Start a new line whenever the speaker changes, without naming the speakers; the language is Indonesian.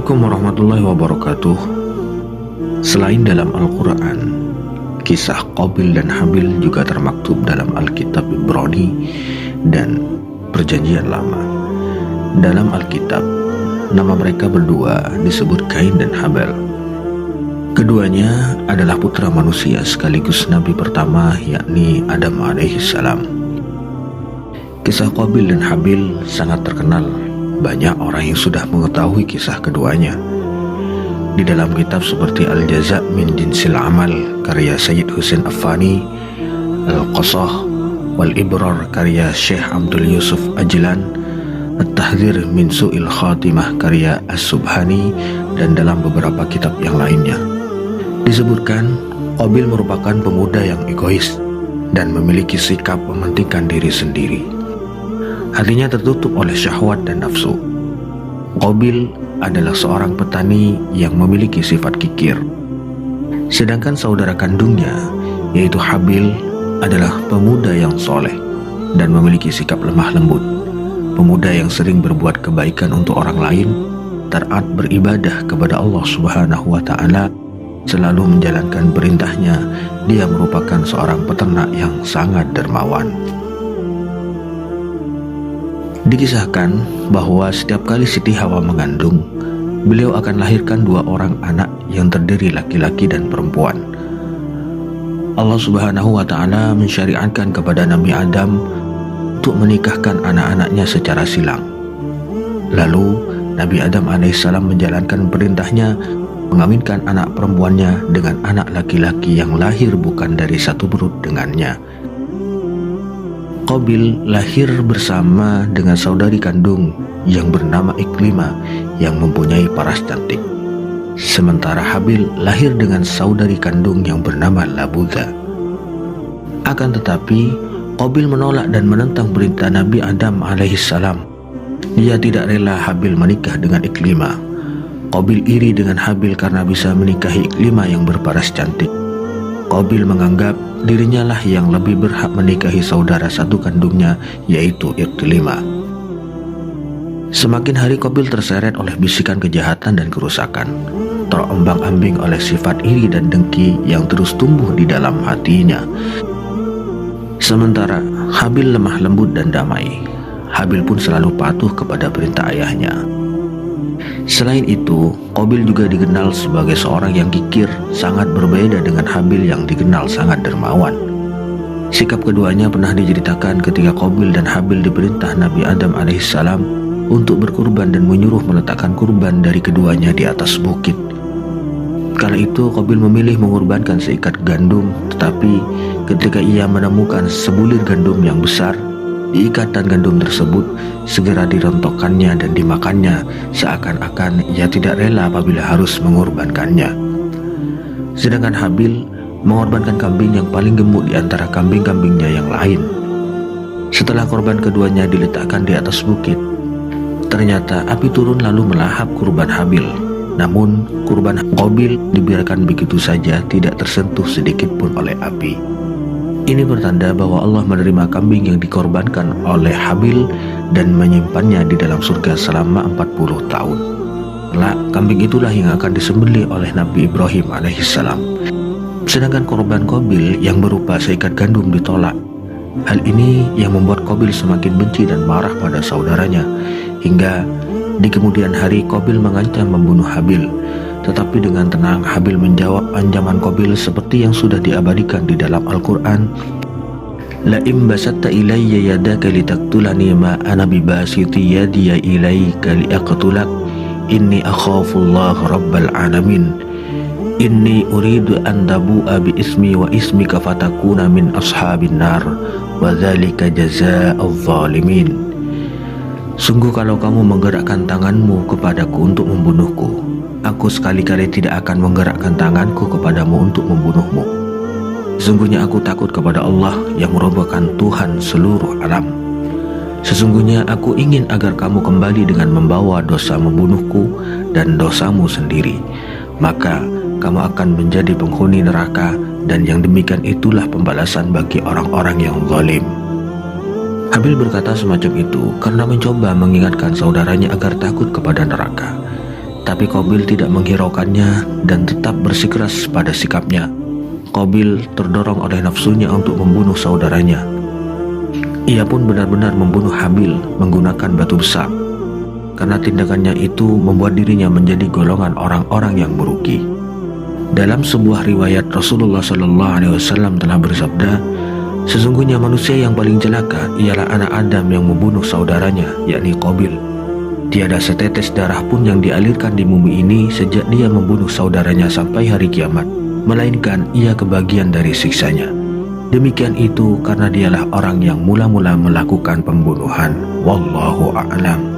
Assalamualaikum warahmatullahi wabarakatuh. Selain dalam Al-Quran, kisah Qabil dan Habil juga termaktub dalam Alkitab Ibrani dan Perjanjian Lama. Dalam Alkitab, nama mereka berdua disebut Kain dan Habel. Keduanya adalah putra manusia sekaligus nabi pertama, yakni Adam alaihissalam. Kisah Qabil dan Habil sangat terkenal. Banyak orang yang sudah mengetahui kisah keduanya. Di dalam kitab seperti Al-Jaza' min Jinsil Amal karya Sayyid Husain Affani, Al-Qasah wal-Ibrar karya Syekh Abdul Yusuf Ajlan, At-Tahdzir min Su'il Khatimah karya As-Subhani, dan dalam beberapa kitab yang lainnya. Disebutkan Qabil merupakan pemuda yang egois dan memiliki sikap mementingkan diri sendiri. Hatinya tertutup oleh syahwat dan nafsu. Qabil adalah seorang petani yang memiliki sifat kikir. Sedangkan saudara kandungnya, yaitu Habil, adalah pemuda yang soleh dan memiliki sikap lemah lembut. Pemuda yang sering berbuat kebaikan untuk orang lain, taat beribadah kepada Allah Subhanahu wa Ta'ala, selalu menjalankan perintahnya. Dia merupakan seorang peternak yang sangat dermawan. Dikisahkan bahwa setiap kali Siti Hawa mengandung, beliau akan lahirkan 2 orang anak yang terdiri laki-laki dan perempuan. Allah Subhanahu wa Ta'ala mensyariatkan kepada Nabi Adam untuk menikahkan anak-anaknya secara silang. Lalu Nabi Adam alaihissalam menjalankan perintahnya, mengawinkan anak perempuannya dengan anak laki-laki yang lahir bukan dari satu perut dengannya. Qabil lahir bersama dengan saudari kandung yang bernama Iklimah yang mempunyai paras cantik. Sementara Habil lahir dengan saudari kandung yang bernama Labudha. Akan tetapi Qabil menolak dan menentang perintah Nabi Adam alaihissalam. Dia tidak rela Habil menikah dengan Iklimah. Qabil iri dengan Habil karena bisa menikahi Iklimah yang berparas cantik. Qabil menganggap dirinya lah yang lebih berhak menikahi saudara satu kandungnya, yaitu Iklimah. Semakin hari Qabil terseret oleh bisikan kejahatan dan kerusakan, terombang-ambing oleh sifat iri dan dengki yang terus tumbuh di dalam hatinya. Sementara Habil lemah lembut dan damai, Habil pun selalu patuh kepada perintah ayahnya. Selain itu, Qabil juga dikenal sebagai seorang yang kikir, sangat berbeda dengan Habil yang dikenal sangat dermawan. Sikap keduanya pernah diceritakan ketika Qabil dan Habil diperintah Nabi Adam alaihissalam untuk berkurban dan menyuruh meletakkan kurban dari keduanya di atas bukit. Kala itu Qabil memilih mengorbankan seikat gandum, tetapi ketika ia menemukan sebulir gandum yang besar, ikatan gandum tersebut segera dirontokkannya dan dimakannya, seakan-akan ia tidak rela apabila harus mengorbankannya. Sedangkan Habil mengorbankan kambing yang paling gemuk di antara kambing-kambingnya yang lain. Setelah korban keduanya diletakkan di atas bukit, ternyata api turun lalu melahap kurban Habil. Namun kurban Qabil dibiarkan begitu saja, tidak tersentuh sedikit pun oleh api. Ini bertanda bahwa Allah menerima kambing yang dikorbankan oleh Habil dan menyimpannya di dalam surga selama 40 tahun. Kelak, kambing itulah yang akan disembelih oleh Nabi Ibrahim alaihissalam. Sedangkan korban Qabil yang berupa seikat gandum ditolak. Hal ini yang membuat Qabil semakin benci dan marah pada saudaranya, hingga di kemudian hari Qabil mengancam membunuh Habil. Tetapi dengan tenang Habil menjawab ancaman Qabil seperti yang sudah diabadikan di dalam Al-Quran. La im basatta ilayya yadaka litaktulani ma ana bibasiti yadiya ilayka liaqtulak inni akhafullah rabbal alamin inni uridu an tabu'a bi ismi wa ismika fatakuna min ashabin nar wa dzalika jazaa'uz zalimin. Sungguh kalau kamu menggerakkan tanganmu kepadaku untuk membunuhku, aku sekali-kali tidak akan menggerakkan tanganku kepadamu untuk membunuhmu. Sesungguhnya aku takut kepada Allah yang merupakan Tuhan seluruh alam. Sesungguhnya aku ingin agar kamu kembali dengan membawa dosa membunuhku dan dosamu sendiri. Maka kamu akan menjadi penghuni neraka, dan yang demikian itulah pembalasan bagi orang-orang yang zalim. Habil berkata semacam itu karena mencoba mengingatkan saudaranya agar takut kepada neraka. Tapi Qabil tidak menghiraukannya dan tetap bersikeras pada sikapnya. Qabil terdorong oleh nafsunya untuk membunuh saudaranya. Ia pun benar-benar membunuh Habil menggunakan batu besar. Karena tindakannya itu membuat dirinya menjadi golongan orang-orang yang merugi. Dalam sebuah riwayat, Rasulullah SAW telah bersabda, sesungguhnya manusia yang paling celaka ialah anak Adam yang membunuh saudaranya, yakni Qabil. Tiada setetes darah pun yang dialirkan di bumi ini sejak dia membunuh saudaranya sampai hari kiamat, melainkan ia kebagian dari siksanya. Demikian itu karena dialah orang yang mula-mula melakukan pembunuhan. Wallahu a'lam.